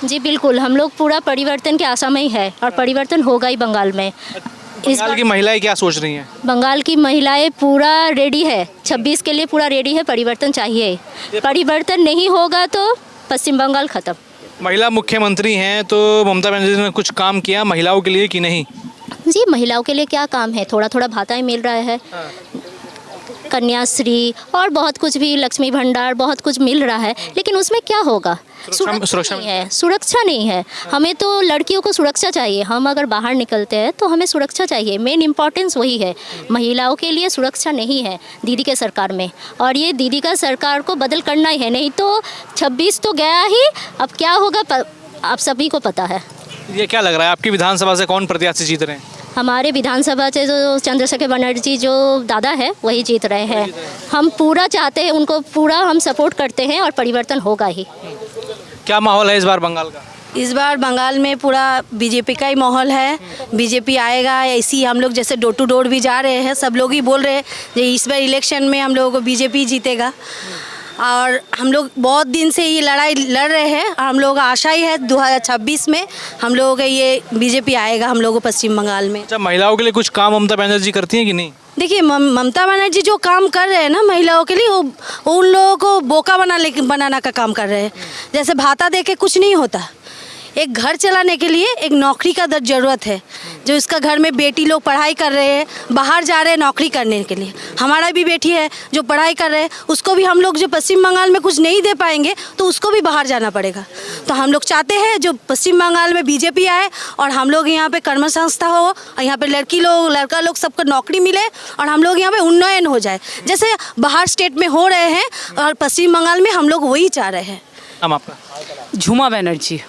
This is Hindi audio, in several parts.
जी बिल्कुल, हम लोग पूरा परिवर्तन के आशा में ही है और परिवर्तन होगा ही बंगाल में। बंगाल की महिलाएं क्या सोच रही हैं? बंगाल की महिलाएं पूरा रेडी है, 26 के लिए पूरा रेडी है। परिवर्तन चाहिए, परिवर्तन नहीं होगा तो पश्चिम बंगाल खत्म। महिला मुख्यमंत्री हैं तो ममता बनर्जी ने कुछ काम किया महिलाओं के लिए कि नहीं? जी महिलाओं के लिए क्या काम है, थोड़ा थोड़ा भाताएं मिल रहा है, कन्याश्री और बहुत कुछ भी, लक्ष्मी भंडार, बहुत कुछ मिल रहा है, लेकिन उसमें क्या होगा? सुरक्षा नहीं है, सुरक्षा नहीं है। हमें तो लड़कियों को सुरक्षा चाहिए। हम अगर बाहर निकलते हैं तो हमें सुरक्षा चाहिए, मेन इम्पॉर्टेंस वही है। महिलाओं के लिए सुरक्षा नहीं है दीदी के सरकार में, और ये दीदी का सरकार को बदल करना ही है, नहीं तो 26 तो गया ही, अब क्या होगा आप सभी को पता है। ये क्या लग रहा है आपकी विधानसभा से कौन प्रत्याशी जीत रहे हैं? हमारे विधानसभा से जो चंद्रशेखर बनर्जी जो दादा है वही जीत रहे हैं। हम पूरा चाहते हैं उनको, पूरा हम सपोर्ट करते हैं और परिवर्तन होगा ही। क्या माहौल है इस बार बंगाल का? इस बार बंगाल में पूरा बीजेपी का ही माहौल है। बीजेपी आएगा, ऐसी हम लोग जैसे डोर टू डोर भी जा रहे हैं, सब लोग ही बोल रहे हैं कि इस बार इलेक्शन में हम लोगों को बीजेपी जीतेगा। और हम लोग बहुत दिन से ये लड़ाई लड़ रहे हैं और हम लोगों का आशा ही है 2026 में हम लोगों का ये बीजेपी आएगा हम लोगों को पश्चिम बंगाल में। अच्छा, महिलाओं के लिए कुछ काम ममता बनर्जी करती हैं कि नहीं? देखिए ममता बनर्जी जो काम कर रहे हैं ना महिलाओं के लिए, वो उन लोगों को बोका बनाना का काम कर रहे हैं। जैसे भाता दे के कुछ नहीं होता, एक घर चलाने के लिए एक नौकरी का ज़रूरत है। जो इसका घर में बेटी लोग पढ़ाई कर रहे हैं, बाहर जा रहे हैं नौकरी करने के लिए। हमारा भी बेटी है जो पढ़ाई कर रहे हैं, उसको भी हम लोग जो पश्चिम बंगाल में कुछ नहीं दे पाएंगे तो उसको भी बाहर जाना पड़ेगा। तो हम लोग चाहते हैं जो पश्चिम बंगाल में बीजेपी आए और हम लोग यहाँ पे कर्म संस्था हो और यहाँ पे लड़की लोग लड़का लोग सबको नौकरी मिले और हम लोग यहाँ पे उन्नयन हो जाए, जैसे बाहर स्टेट में हो रहे हैं और पश्चिम बंगाल में हम लोग वही चाह रहे हैं। हम आपका? झूमा बनर्जी।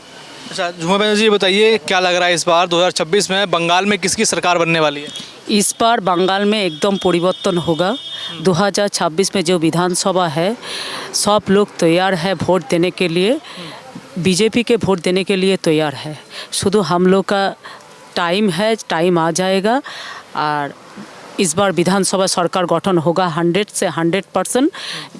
अच्छा, झूमा बनर्जी, बताइए क्या लग रहा है इस बार 2026 में बंगाल में किसकी सरकार बनने वाली है? इस बार बंगाल में एकदम परिवर्तन होगा। 2026 में जो विधानसभा है सब लोग तैयार है वोट देने के लिए, बीजेपी के वोट देने के लिए तैयार है। शुद्ध हम लोग का टाइम है, टाइम आ जाएगा और इस बार विधानसभा सरकार गठन होगा। 100 से 100%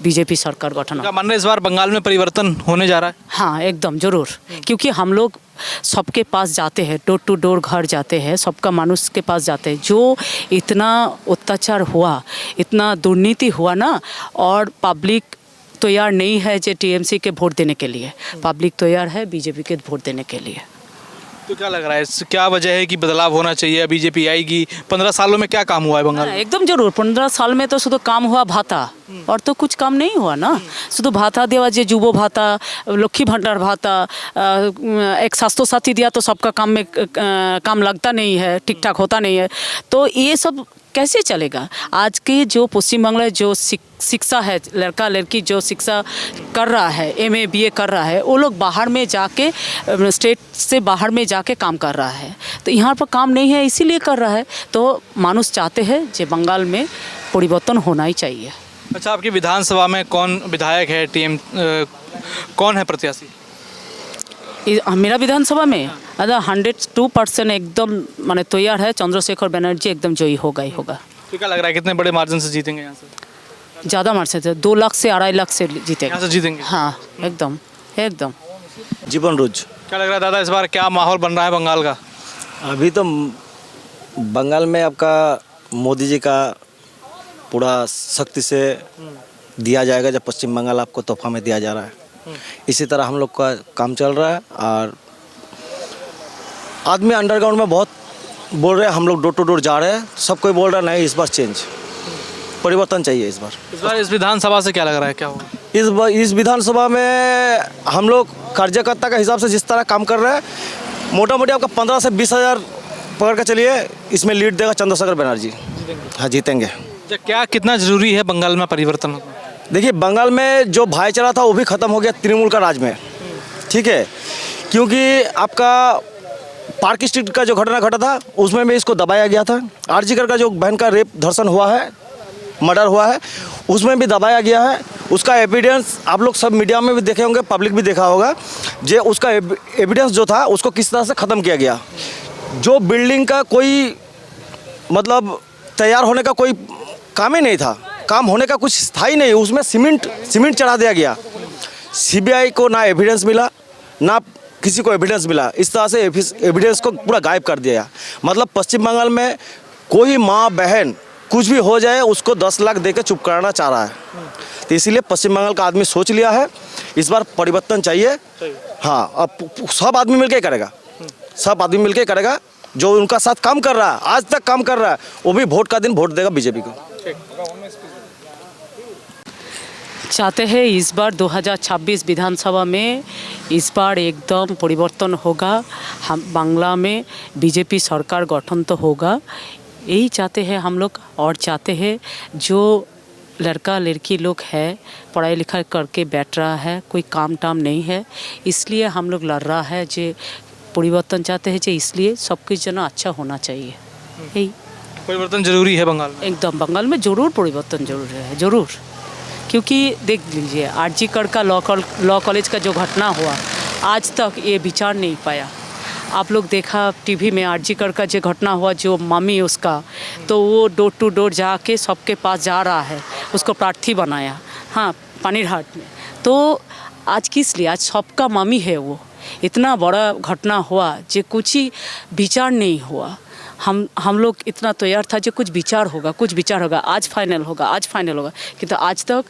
बीजेपी सरकार गठन होगा। क्या मान रहे इस बार बंगाल में परिवर्तन होने जा रहा है? हाँ एकदम ज़रूर, क्योंकि हम लोग सबके पास जाते हैं, डोर टू डोर घर जाते हैं, सबका मनुष्य के पास जाते हैं। जो इतना अत्याचार हुआ, इतना दुर्नीति हुआ ना, और पब्लिक तैयार नहीं है जो टीएमसी के वोट देने के लिए, पब्लिक तैयार है बीजेपी के वोट देने के लिए। तो क्या लग रहा है, क्या वजह है कि बदलाव होना चाहिए, बीजेपी आएगी? 15 सालों में क्या काम हुआ है बंगाल में? एकदम जरूर, 15 साल में तो शुद्ध काम हुआ भाता, और तो कुछ काम नहीं हुआ ना। शुद्ध भाता देवा, जो जुबो भाता, लक्ष्मी भंडार भाता, एक स्वास्थ्य साथी दिया तो सबका काम में काम लगता नहीं है, ठीक ठाक होता नहीं है। तो ये सब कैसे चलेगा? आज के जो पश्चिम बंगाल जो शिक्षा है, लड़का लड़की जो शिक्षा कर रहा है, एमए बीए कर रहा है, वो लोग बाहर में जाके, स्टेट से बाहर में जाके काम कर रहा है। तो यहाँ पर काम नहीं है इसीलिए कर रहा है। तो मानुष चाहते हैं कि बंगाल में परिवर्तन होना ही चाहिए। अच्छा, आपकी विधानसभा में कौन विधायक है, कौन है प्रत्याशी? मेरा विधानसभा में 102% एकदम माने तैयार है। चंद्रशेखर बनर्जी एकदम जयी होगा ही होगा। तो क्या लग रहा है कितने बड़े मार्जिन से जीतेंगे यहाँ से? ज़्यादा मार्जिन से 2 लाख से 2.5 लाख से जीतेगा। यहाँ से जीतेंगे? हाँ एकदम एकदम। जीवन रोज। क्या लग रहा है दादा इस बार क्या माहौल बन रहा है बंगाल का? अभी तो बंगाल में आपका मोदी जी का पूरा शक्ति से दिया जाएगा, जब पश्चिम बंगाल आपको तोहफा में दिया जा रहा है। इसी तरह हम लोग का काम चल रहा है और आदमी अंडरग्राउंड में बहुत बोल रहे हैं, हम लोग डोर टू डोर जा रहे हैं, सब कोई बोल रहा है नहीं इस बार चेंज, परिवर्तन चाहिए इस बार। इस विधानसभा से क्या लग रहा है क्या होगा? इस विधानसभा में हम लोग कार्यकर्ता के हिसाब से जिस तरह काम कर रहे हैं, मोटा मोटी आपका 15 से 20 हज़ार पकड़ के चलिए, इसमें लीड देगा चंद्रशेखर बनर्जी। हाँ जीतेंगे। क्या कितना जरूरी है बंगाल में परिवर्तन? देखिए बंगाल में जो भाईचारा था वो भी ख़त्म हो गया तृणमूल का राज में, ठीक है, क्योंकि आपका पार्क स्ट्रीट का जो घटना घटा था उसमें भी इसको दबाया गया था। आरजीकर का जो बहन का रेप धर्षण हुआ है, मर्डर हुआ है, उसमें भी दबाया गया है। उसका एविडेंस आप लोग सब मीडिया में भी देखे होंगे, पब्लिक भी देखा होगा, जो उसका एविडेंस जो था उसको किस तरह से ख़त्म किया गया। जो बिल्डिंग का कोई मतलब तैयार होने का कोई काम ही नहीं था, काम होने का कुछ था ही नहीं, उसमें सीमेंट चढ़ा दिया गया। सीबीआई को ना एविडेंस मिला, ना किसी को एविडेंस मिला, इस तरह से एविडेंस को पूरा गायब कर दिया। मतलब पश्चिम बंगाल में कोई माँ बहन कुछ भी हो जाए उसको 10 लाख देकर चुप कराना चाह रहा है। तो इसीलिए पश्चिम बंगाल का आदमी सोच लिया है इस बार परिवर्तन चाहिए। हाँ, अब सब आदमी मिलके करेगा, सब आदमी मिलके करेगा। जो उनका साथ काम कर रहा है, आज तक काम कर रहा है, वो भी वोट का दिन वोट देगा बीजेपी को। चाहते हैं इस बार 2026 विधानसभा में इस बार एकदम परिवर्तन होगा। हम बांग्ला में बीजेपी सरकार गठन तो होगा, यही चाहते हैं हम लोग। और चाहते हैं जो लड़का लड़की लोग है पढ़ाई लिखाई करके बैठ रहा है, कोई काम टाम नहीं है, इसलिए हम लोग लड़ रहा है जे परिवर्तन चाहते हैं, जे इसलिए सब कुछ जना अच्छा होना चाहिए। यही परिवर्तन जरूरी है बंगाल में। एकदम बंगाल में ज़रूर परिवर्तन जरूर है, ज़रूर। क्योंकि देख लीजिए आरजी कर का लॉ कॉलेज का जो घटना हुआ, आज तक ये विचार नहीं पाया। आप लोग देखा टीवी में आरजी कर का जो घटना हुआ, जो मम्मी उसका, तो वो डोर टू डोर जाके सबके पास जा रहा है, उसको प्रार्थी बनाया, हाँ, पानीरहाट में। तो आज किस लिए, आज सबका मम्मी है वो। इतना बड़ा घटना हुआ जो कुछ ही विचार नहीं हुआ। हम लोग इतना तैयार था जो कुछ विचार होगा, आज फाइनल होगा, किंतु आज तक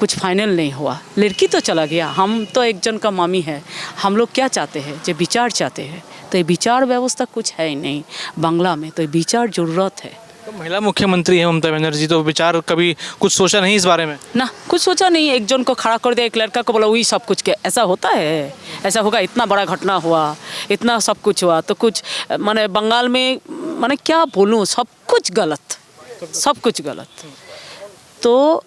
कुछ फाइनल नहीं हुआ। लड़की तो चला गया, हम तो एक जन का मामी है। हम लोग क्या चाहते हैं, जो विचार चाहते हैं, तो ये विचार व्यवस्था कुछ है ही नहीं बांग्ला में, तो ये विचार ज़रूरत है। तो महिला मुख्यमंत्री है ममता बनर्जी, तो विचार कभी कुछ सोचा नहीं इस बारे में? ना, कुछ सोचा नहीं। एक जन को खड़ा कर दिया, एक लड़का को बोला वही सब कुछ के। ऐसा होता है? ऐसा होगा? इतना बड़ा घटना हुआ, इतना सब कुछ हुआ, तो कुछ माने बंगाल में माने क्या बोलूँ, सब कुछ गलत। तो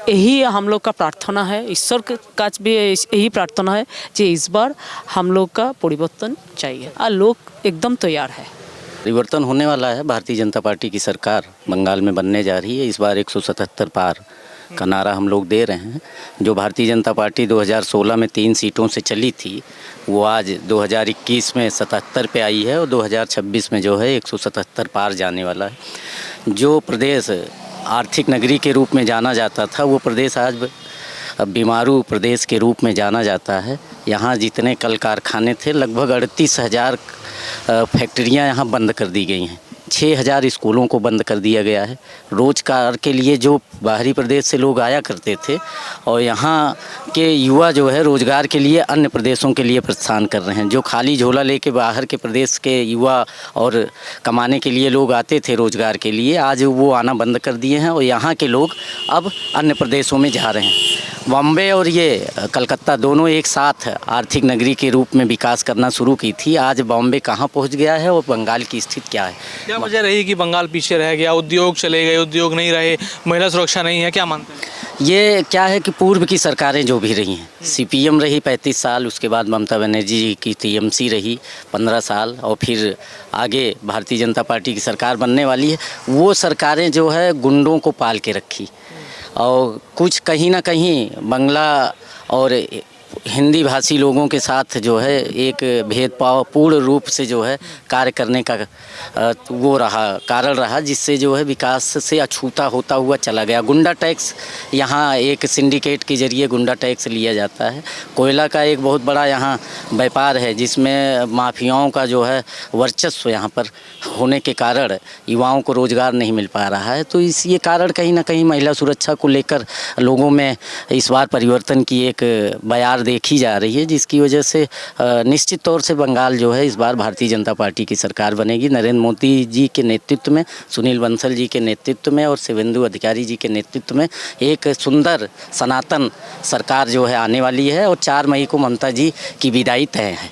यही हम लोग का प्रार्थना है, ईश्वर का भी यही प्रार्थना है कि इस बार हम लोग का परिवर्तन चाहिए और लोग एकदम तैयार है। परिवर्तन होने वाला है। भारतीय जनता पार्टी की सरकार बंगाल में बनने जा रही है। इस बार 177 पार का नारा हम लोग दे रहे हैं। जो भारतीय जनता पार्टी 2016 में 3 सीटों से चली थी, वो आज 2021 में 77 पे आई है और 2026 में जो है 177 पार जाने वाला है। जो प्रदेश आर्थिक नगरी के रूप में जाना जाता था, वो प्रदेश आज बीमारू प्रदेश के रूप में जाना जाता है। यहाँ जितने कल कारखाने थे, लगभग 38,000 फैक्ट्रियाँ यहाँ बंद कर दी गई हैं। 6,000 स्कूलों को बंद कर दिया गया है। रोजगार के लिए जो बाहरी प्रदेश से लोग आया करते थे, और यहाँ के युवा जो है रोजगार के लिए अन्य प्रदेशों के लिए प्रस्थान कर रहे हैं। जो खाली झोला लेके बाहर के प्रदेश के युवा और कमाने के लिए लोग आते थे रोजगार के लिए, आज वो आना बंद कर दिए हैं और यहाँ के लोग अब अन्य प्रदेशों में जा रहे हैं। बॉम्बे और ये कलकत्ता दोनों एक साथ आर्थिक नगरी के रूप में विकास करना शुरू की थी। आज बॉम्बे कहाँ पहुँच गया है और बंगाल की स्थिति क्या है? क्या वजह रही कि बंगाल पीछे रह गया? उद्योग चले गए, उद्योग नहीं रहे, महिला सुरक्षा नहीं है, क्या मानते हैं? ये क्या है कि पूर्व की सरकारें जो भी रही हैं, सीपीएम रही 35 साल, उसके बाद ममता बनर्जी जी की टीएमसी रही 15 साल, और फिर आगे भारतीय जनता पार्टी की सरकार बनने वाली है। वो सरकारें जो है गुंडों को पाल के रखी, और कुछ कहीं ना कहीं बांग्ला और हिंदी भाषी लोगों के साथ जो है एक भेदभाव पूर्ण रूप से जो है कार्य करने का वो रहा, कारण रहा, जिससे जो है विकास से अछूता होता हुआ चला गया। गुंडा टैक्स यहाँ एक सिंडिकेट के जरिए गुंडा टैक्स लिया जाता है। कोयला का एक बहुत बड़ा यहाँ व्यापार है, जिसमें माफियाओं का जो है वर्चस्व यहाँ पर होने के कारण युवाओं को रोज़गार नहीं मिल पा रहा है। तो ये कारण कहीं ना कहीं महिला सुरक्षा को लेकर लोगों में इस बार परिवर्तन की एक बयार देखी जा रही है, जिसकी वजह से निश्चित तौर से बंगाल जो है इस बार भारतीय जनता पार्टी की सरकार बनेगी। नरेंद्र मोदी जी के नेतृत्व में, सुनील बंसल जी के नेतृत्व में और शिवेंदु अधिकारी जी के नेतृत्व में एक सुंदर सनातन सरकार जो है आने वाली है, और 4 मई को ममता जी की विदाई तय है।